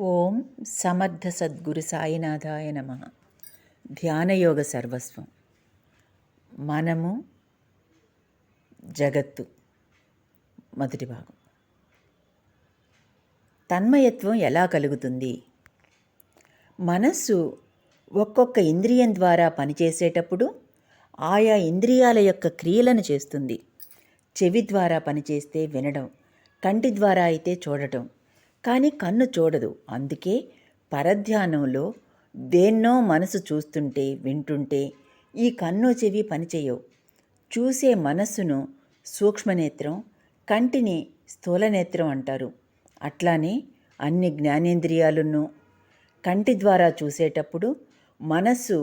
ఓం సమర్థ సద్గురు సాయినాథాయ నమ. ధ్యానయోగ సర్వస్వం. మనము జగత్తు. మొదటి భాగం. తన్మయత్వం ఎలా కలుగుతుంది? మనస్సు ఒక్కొక్క ఇంద్రియం ద్వారా పనిచేసేటప్పుడు ఆయా ఇంద్రియాల యొక్క క్రియలను చేస్తుంది. చెవి ద్వారా పనిచేస్తే వినడం, కంటి ద్వారా అయితే చూడటం, కానీ కన్ను చూడదు. అందుకే పరధ్యానంలో దేన్నో మనసు చూస్తుంటే వింటుంటే ఈ కన్ను చెవి పనిచేయవు. చూసే మనస్సును సూక్ష్మనేత్రం, కంటిని స్థూలనేత్రం అంటారు. అట్లానే అన్ని జ్ఞానేంద్రియాలను కంటి ద్వారా చూసేటప్పుడు మనస్సు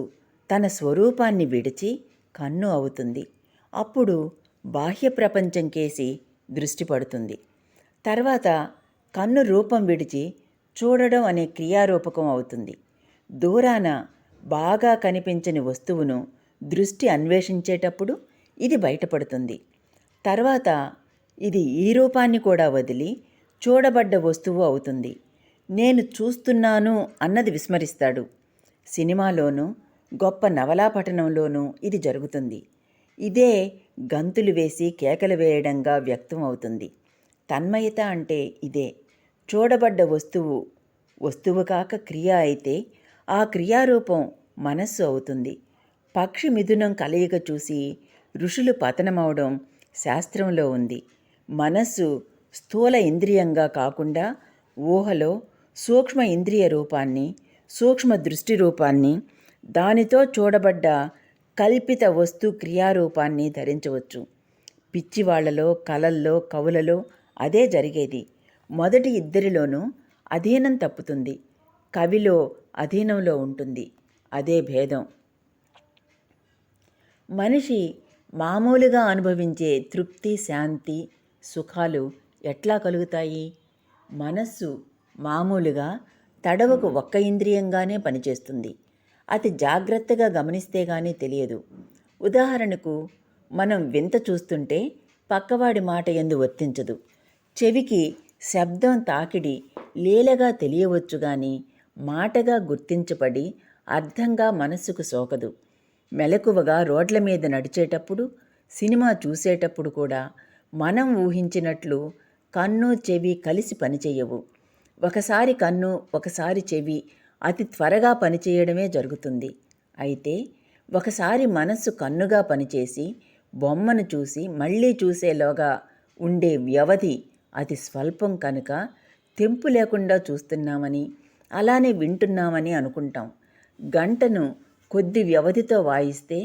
తన స్వరూపాన్ని విడిచి కన్ను అవుతుంది. అప్పుడు బాహ్య ప్రపంచం కేసి దృష్టి పడుతుంది. తర్వాత కన్ను రూపం విడిచి చూడడం అనే క్రియారూపకం అవుతుంది. దూరాన బాగా కనిపించని వస్తువును దృష్టి అన్వేషించేటప్పుడు ఇది బయటపడుతుంది. తర్వాత ఇది ఈ రూపాన్ని కూడా వదిలి చూడబడ్డ వస్తువు అవుతుంది. నేను చూస్తున్నాను అన్నది విస్మరిస్తాడు. సినిమాలోనూ గొప్ప నవలా పఠనంలోనూ ఇది జరుగుతుంది. ఇదే గంతులు వేసి కేకలు వేయడంగా వ్యక్తం అవుతుంది. తన్మయత అంటే ఇదే. చూడబడ్డ వస్తువు కాక క్రియ అయితే ఆ క్రియారూపం మనస్సు అవుతుంది. పక్షి మిథునం కలయిక చూసి ఋషులు పతనమవడం శాస్త్రంలో ఉంది. మనస్సు స్థూల ఇంద్రియంగా కాకుండా ఊహలో సూక్ష్మ ఇంద్రియ రూపాన్ని, సూక్ష్మ దృష్టి రూపాన్ని, దానితో చూడబడ్డ కల్పిత వస్తు క్రియారూపాన్ని ధరించవచ్చు. పిచ్చివాళ్లలో, కలల్లో, కవులలో అదే జరిగేది. మొదటి ఇద్దరిలోనూ అధీనం తప్పుతుంది. కవిలో అధీనంలో ఉంటుంది. అదే భేదం. మనిషి మామూలుగా అనుభవించే తృప్తి, శాంతి, సుఖాలు ఎట్లా కలుగుతాయి? మనస్సు మామూలుగా తడవకు ఒక్క ఇంద్రియంగానే పనిచేస్తుంది. అతి జాగ్రత్తగా గమనిస్తే గానీ తెలియదు. ఉదాహరణకు, మనం వింత చూస్తుంటే పక్కవాడి మాట యందు వర్తించదు. చెవికి శబ్దం తాకిడి లీలగా తెలియవచ్చు గాని మాటగా గుర్తించబడి అర్థంగా మనస్సుకు సోకదు. మెలకువగా రోడ్ల మీద నడిచేటప్పుడు, సినిమా చూసేటప్పుడు కూడా మనం ఊహించినట్లు కన్ను, చెవి కలిసి పనిచేయవు. ఒకసారి కన్ను, ఒకసారి చెవి అతి త్వరగా పనిచేయడమే జరుగుతుంది. అయితే ఒకసారి మనస్సు కన్నుగా పనిచేసి బొమ్మను చూసి మళ్ళీ చూసేలోగా ఉండే వ్యవధి అతి స్వల్పం కనుక తెంపు లేకుండా చూస్తున్నామని, అలానే వింటున్నామని అనుకుంటాం. గంటను కొద్ది వ్యవధితో వాయిస్తే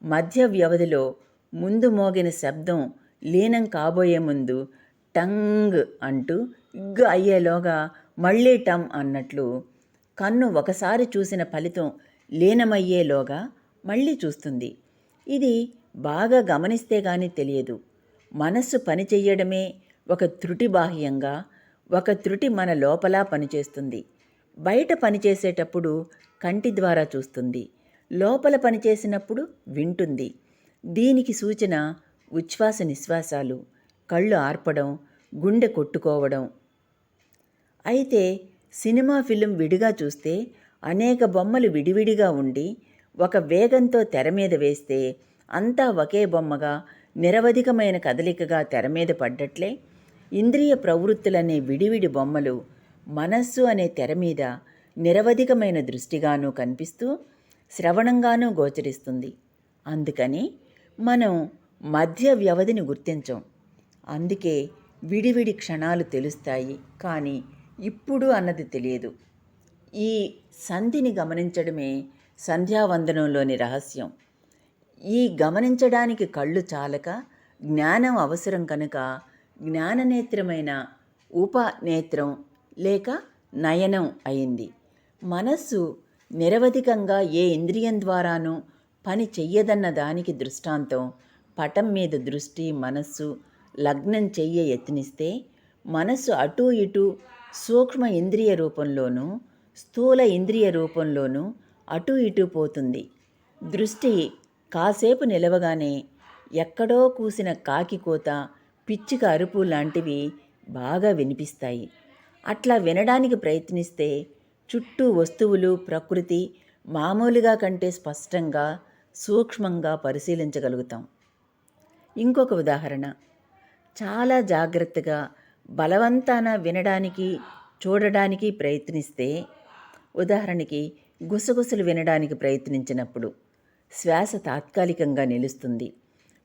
మధ్య వ్యవధిలో ముందు మోగిన శబ్దం లీనం కాబోయే ముందు టంగ్ అంటూ ఇగ్గు అయ్యేలోగా మళ్ళీ టమ్ అన్నట్లు కన్ను ఒకసారి చూసిన ఫలితం లీనమయ్యేలోగా మళ్ళీ చూస్తుంది. ఇది బాగా గమనిస్తే గానీ తెలియదు. మనస్సు పనిచెయ్యడమే ఒక త్రుటి బాహ్యంగా, ఒక త్రుటి మన లోపల పనిచేస్తుంది. బయట పనిచేసేటప్పుడు కంటి ద్వారా చూస్తుంది, లోపల పనిచేసినప్పుడు వింటుంది. దీనికి సూచన ఉచ్ఛ్వాస నిశ్వాసాలు, కళ్ళు ఆర్పడం, గుండె కొట్టుకోవడం. అయితే సినిమా ఫిలిం విడిగా చూస్తే అనేక బొమ్మలు విడివిడిగా ఉండి ఒక వేగంతో తెర మీద వేస్తే అంతా ఒకే బొమ్మగా, నిరవధికమైన కదలికగా తెర మీద పడ్డట్లే ఇంద్రియ ప్రవృత్తులనే విడివిడి బొమ్మలు మనస్సు అనే తెర మీద నిరవధికమైన దృష్టిగానూ కనిపిస్తూ శ్రవణంగానూ గోచరిస్తుంది. అందుకని మనం మధ్య వ్యవధిని గుర్తించం. అందుకే విడివిడి క్షణాలు తెలుస్తాయి, కానీ ఇప్పుడు అన్నది తెలియదు. ఈ సంధిని గమనించడమే సంధ్యావందనంలోని రహస్యం. ఈ గమనించడానికి కళ్ళు చాలక జ్ఞానం అవసరం కనుక జ్ఞాననేత్రమైన ఉపనేత్రం లేక నయనం అయింది. మనస్సు నిరవధికంగా ఏ ఇంద్రియం ద్వారానూ పని చెయ్యదన్న దానికి దృష్టాంతం పటం మీద దృష్టి, మనస్సు లగ్నం చెయ్య యత్నిస్తే మనస్సు అటూ ఇటూ సూక్ష్మ ఇంద్రియ రూపంలోనూ స్థూల ఇంద్రియ రూపంలోనూ అటూ ఇటూ పోతుంది. దృష్టి కాసేపు నిలవగానే ఎక్కడో కూసిన కాకి కోత, పిచ్చుక అరుపు లాంటివి బాగా వినిపిస్తాయి. అట్లా వినడానికి ప్రయత్నిస్తే చుట్టూ వస్తువులు, ప్రకృతి మామూలుగా కంటే స్పష్టంగా, సూక్ష్మంగా పరిశీలించగలుగుతాం. ఇంకొక ఉదాహరణ, చాలా జాగ్రత్తగా బలవంతాన వినడానికి, చూడడానికి ప్రయత్నిస్తే, ఉదాహరణకి గుసగుసలు వినడానికి ప్రయత్నించినప్పుడు శ్వాస తాత్కాలికంగా నిలుస్తుంది.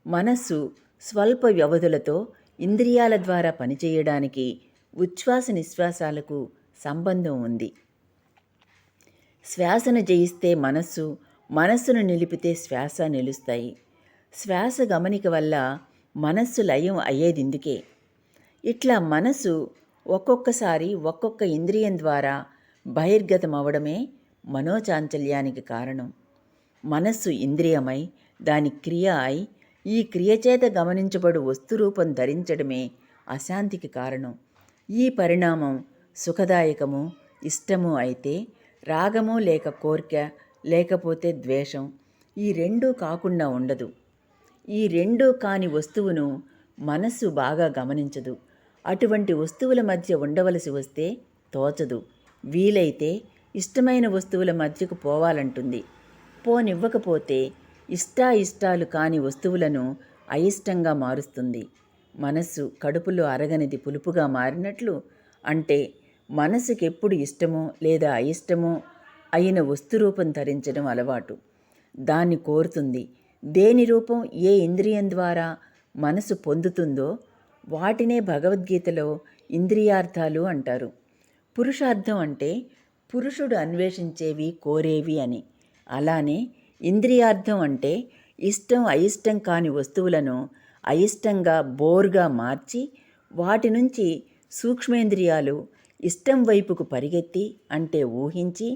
మనస్సు స్వల్ప వ్యవధులతో ఇంద్రియాల ద్వారా పనిచేయడానికి ఉచ్ఛ్వాస నిశ్వాసాలకు సంబంధం ఉంది. శ్వాసను జయిస్తే మనస్సు, మనస్సును నిలిపితే శ్వాస నిలుస్తాయి. శ్వాస గమనిక వల్ల మనస్సు లయం అయ్యేదిందుకే. ఇట్లా మనసు ఒక్కొక్కసారి ఒక్కొక్క ఇంద్రియం ద్వారా బహిర్గతమవడమే మనోచాంచల్యానికి కారణం. మనస్సు ఇంద్రియమై, దాని క్రియ అయి, ఈ క్రియచేత గమనించబడు వస్తురూపం ధరించడమే అశాంతికి కారణం. ఈ పరిణామం సుఖదాయకము, ఇష్టము అయితే రాగము లేక కోర్కె, లేకపోతే ద్వేషం, ఈ రెండూ కాకుండా ఉండదు. ఈ రెండూ కాని వస్తువును మనస్సు బాగా గమనించదు. అటువంటి వస్తువుల మధ్య ఉండవలసి వస్తే తోచదు. వీలైతే ఇష్టమైన వస్తువుల మధ్యకు పోవాలంటుంది. పోనివ్వకపోతే ఇష్టాయిష్టాలు కాని వస్తువులను అయిష్టంగా మారుస్తుంది. మనస్సు కడుపులో అరగనిది పులుపుగా మారినట్లు, అంటే మనసుకెప్పుడు ఇష్టమో లేదా అయిష్టమో అయిన వస్తురూపం ధరించడం అలవాటు. దాన్ని కోరుతుంది. దేని రూపం ఏ ఇంద్రియం ద్వారా మనసు పొందుతుందో వాటినే భగవద్గీతలో ఇంద్రియార్థాలు అంటారు. పురుషార్థం అంటే పురుషుడు అన్వేషించేవి, కోరేవి అని. అలానే ఇంద్రియార్థం అంటే ఇష్టం అయిష్టం కాని వస్తువులను అయిష్టంగా, బోర్గా మార్చి వాటి నుంచి సూక్ష్మేంద్రియాలు ఇష్టం వైపుకు పరిగెత్తి, అంటే ఊహించి,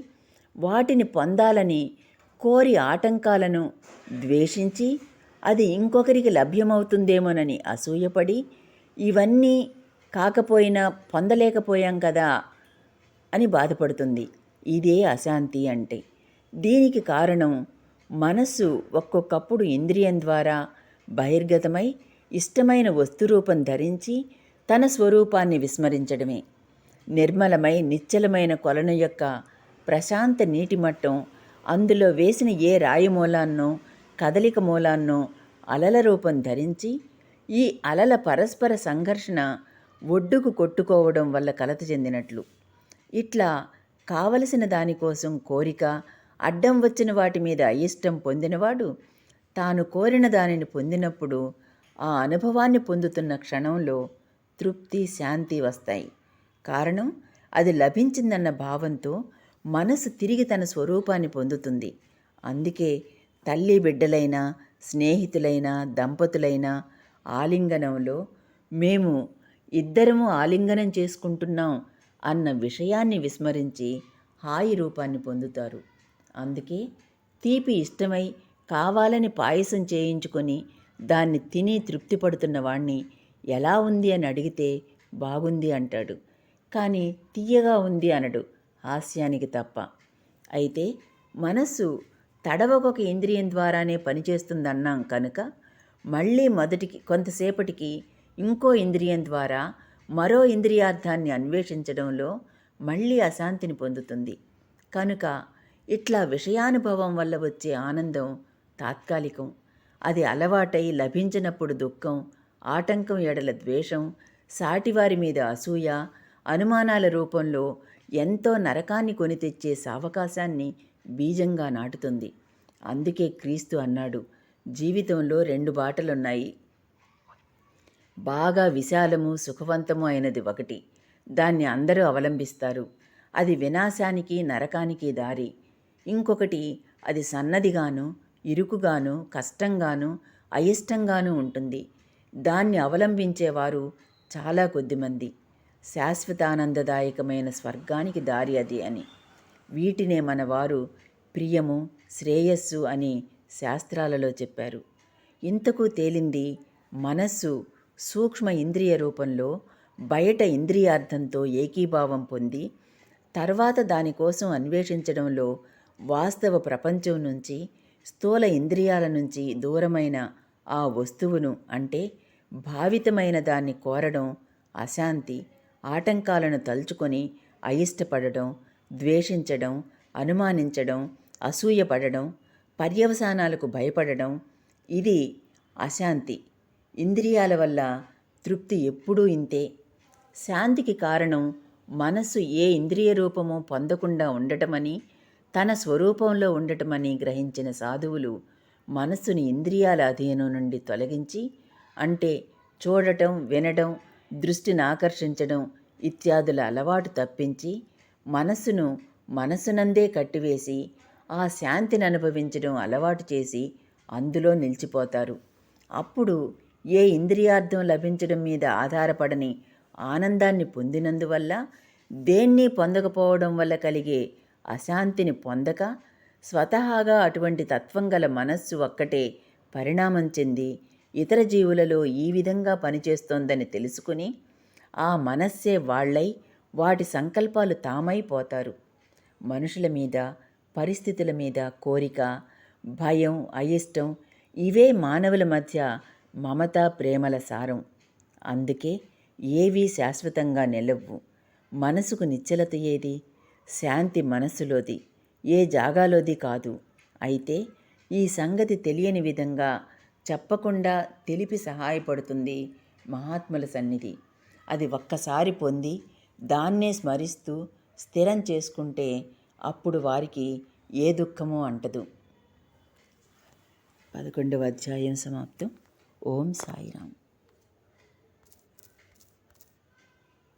వాటిని పొందాలని కోరి ఆటంకాలను ద్వేషించి, అది ఇంకొకరికి లభ్యమవుతుందేమోనని అసూయపడి, ఇవన్నీ కాకపోయినా పొందలేకపోయాం కదా అని బాధపడుతుంది. ఇదే అశాంతి అంటే. దీనికి కారణం మనస్సు ఒక్కొక్కప్పుడు ఇంద్రియం ద్వారా బహిర్గతమై ఇష్టమైన వస్తురూపం ధరించి తన స్వరూపాన్ని విస్మరించడమే. నిర్మలమై నిశ్చలమైన కొలను యొక్క ప్రశాంత నీటి మట్టం అందులో వేసిన ఏ రాయి మూలాన్నో, కదలిక మూలాన్నో అలల రూపం ధరించి, ఈ అలల పరస్పర సంఘర్షణ ఒడ్డుకు కొట్టుకోవడం వల్ల కలత చెందినట్లు. ఇట్లా కావలసిన దానికోసం కోరిక, అడ్డం వచ్చిన వాటి మీద అయిష్టం పొందినవాడు తాను కోరిన దానిని పొందినప్పుడు ఆ అనుభవాన్ని పొందుతున్న క్షణంలో తృప్తి, శాంతి వస్తాయి. కారణం, అది లభించిందన్న భావంతో మనసు తిరిగి తన స్వరూపాన్ని పొందుతుంది. అందుకే తల్లి బిడ్డలైనా, స్నేహితులైనా, దంపతులైనా ఆలింగనంలో మేము ఇద్దరము ఆలింగనం చేసుకుంటున్నాం అన్న విషయాన్ని విస్మరించి హాయి రూపాన్ని పొందుతారు. అందుకే తీపి ఇష్టమై కావాలని పాయసం చేయించుకొని దాన్ని తిని తృప్తి పడుతున్న వాణ్ణి ఎలా ఉంది అని అడిగితే బాగుంది అంటాడు. కానీ తీయగా ఉంది అనడు, హాస్యానికి తప్ప. అయితే మనస్సు తడవకొక ఇంద్రియం ద్వారానే పనిచేస్తుందన్నాం కనుక మళ్ళీ మొదటికి కొంతసేపటికి ఇంకో ఇంద్రియం ద్వారా మరో ఇంద్రియార్థాన్ని అన్వేషించడంలో మళ్ళీ అశాంతిని పొందుతుంది. కనుక ఇట్లా విషయానుభవం వల్ల వచ్చే ఆనందం తాత్కాలికం. అది అలవాటై లభించినప్పుడు దుఃఖం, ఆటంకం ఎడల ద్వేషం, సాటివారి మీద అసూయ, అనుమానాల రూపంలో ఎంతో నరకాన్ని కొని తెచ్చే సావకాశాన్ని బీజంగా నాటుతుంది. అందుకే క్రీస్తు అన్నాడు, జీవితంలో 2 బాటలున్నాయి. బాగా విశాలము, సుఖవంతము అయినది ఒకటి. దాన్ని అందరూ అవలంబిస్తారు. అది వినాశానికి, నరకానికి దారి. ఇంకొకటి అది సన్నదిగాను, ఇరుకుగాను, కష్టంగాను, అయిష్టంగాను ఉంటుంది. దాన్ని అవలంబించేవారు చాలా కొద్దిమంది. శాశ్వతానందదాయకమైన స్వర్గానికి దారి అది అని. వీటినే మనవారు ప్రియము, శ్రేయస్సు అని శాస్త్రాలలో చెప్పారు. ఇంతకు తేలింది, మనస్సు సూక్ష్మ ఇంద్రియ రూపంలో బయట ఇంద్రియార్థంతో ఏకీభావం పొంది తర్వాత దానికోసం అన్వేషించడంలో వాస్తవ ప్రపంచం నుంచి, స్థూల ఇంద్రియాల నుంచి దూరమైన ఆ వస్తువును, అంటే భావితమైన దాన్ని కోరడం అశాంతి, ఆటంకాలను తలుచుకొని అయిష్టపడడం, ద్వేషించడం, అనుమానించడం, అసూయపడడం, పర్యవసానాలకు భయపడడం ఇది అశాంతి. ఇంద్రియాల వల్ల తృప్తి ఎప్పుడూ ఇంతే. శాంతికి కారణం మనస్సు ఏ ఇంద్రియ రూపము పొందకుండా ఉండటమని, తన స్వరూపంలో ఉండటమని గ్రహించిన సాధువులు మనస్సుని ఇంద్రియాల అధీనం నుండి తొలగించి, అంటే చూడటం, వినడం, దృష్టిని ఆకర్షించడం ఇత్యాదుల అలవాటు తప్పించి, మనస్సునందే కట్టివేసి ఆ శాంతిని అనుభవించడం అలవాటు చేసి అందులో నిలిచిపోతారు. అప్పుడు ఏ ఇంద్రియార్థం లభించడం మీద ఆధారపడని ఆనందాన్ని పొందినందువల్ల, దేన్ని పొందకపోవడం వల్ల కలిగే అశాంతిని పొందక, స్వతహాగా అటువంటి తత్వం గల మనస్సు ఒక్కటే పరిణామం చెంది ఇతర జీవులలో ఈ విధంగా పనిచేస్తోందని తెలుసుకుని, ఆ మనస్సే వాళ్ళై వాటి సంకల్పాలు తామైపోతారు. మనుషుల మీద, పరిస్థితుల మీద కోరిక, భయం, అయిష్టం ఇవే మానవుల మధ్య మమత, ప్రేమల సారం. అందుకే ఏవీ శాశ్వతంగా నిలవ్వు. మనసుకు నిశ్చలత ఏది? శాంతి మనస్సులోది, ఏ జాగాలోది కాదు. అయితే ఈ సంగతి తెలియని విధంగా చెప్పకుండా తెలిపి సహాయపడుతుంది మహాత్ముల సన్నిధి. అది ఒక్కసారి పొంది దాన్నే స్మరిస్తూ స్థిరం చేసుకుంటే అప్పుడు వారికి ఏ దుఃఖమూ అంటదు. 11వ అధ్యాయం సమాప్తం. ఓం సాయిరాం.